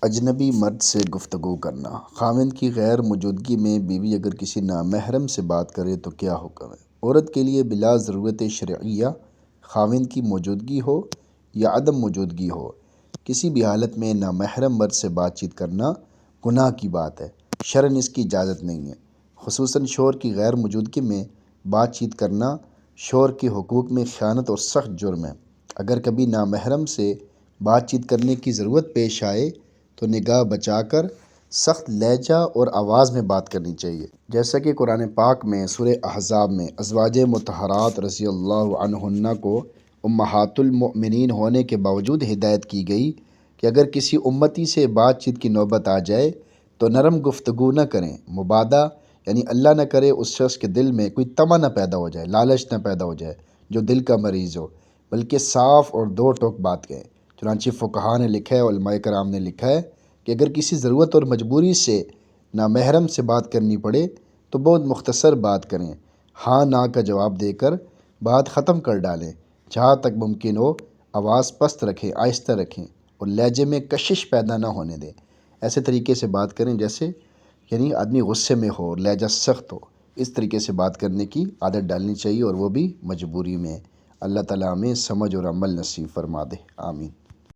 اجنبی مرد سے گفتگو کرنا۔ خاوند کی غیر موجودگی میں بیوی اگر کسی نامحرم سے بات کرے تو کیا حکم ہے؟ عورت کے لیے بلا ضرورت شرعیہ خاوند کی موجودگی ہو یا عدم موجودگی ہو، کسی بھی حالت میں نامحرم مرد سے بات چیت کرنا گناہ کی بات ہے، شرعاً اس کی اجازت نہیں ہے۔ خصوصاً شوہر کی غیر موجودگی میں بات چیت کرنا شوہر کے حقوق میں خیانت اور سخت جرم ہے۔ اگر کبھی نامحرم سے بات چیت کرنے کی ضرورت پیش آئے تو نگاہ بچا کر سخت لہجہ اور آواز میں بات کرنی چاہیے، جیسا کہ قرآن پاک میں سورہ احزاب میں ازواج مطہرات رضی اللہ عنہن کو امہات المؤمنین ہونے کے باوجود ہدایت کی گئی کہ اگر کسی امتی سے بات چیت کی نوبت آ جائے تو نرم گفتگو نہ کریں، مبادہ یعنی اللہ نہ کرے اس شخص کے دل میں کوئی طمع نہ پیدا ہو جائے، لالچ نہ پیدا ہو جائے جو دل کا مریض ہو، بلکہ صاف اور دو ٹوک بات کہیں۔ چنانچہ فقہا نے لکھا ہے، علماء کرام نے لکھا ہے کہ اگر کسی ضرورت اور مجبوری سے نامحرم سے بات کرنی پڑے تو بہت مختصر بات کریں، ہاں نا کا جواب دے کر بات ختم کر ڈالیں۔ جہاں تک ممکن ہو آواز پست رکھیں، آہستہ رکھیں اور لہجے میں کشش پیدا نہ ہونے دیں۔ ایسے طریقے سے بات کریں جیسے یعنی آدمی غصے میں ہو، لہجہ سخت ہو، اس طریقے سے بات کرنے کی عادت ڈالنی چاہیے، اور وہ بھی مجبوری میں۔ اللہ تعالیٰ ہمیں سمجھ اور عمل نصیب فرما دے، آمین۔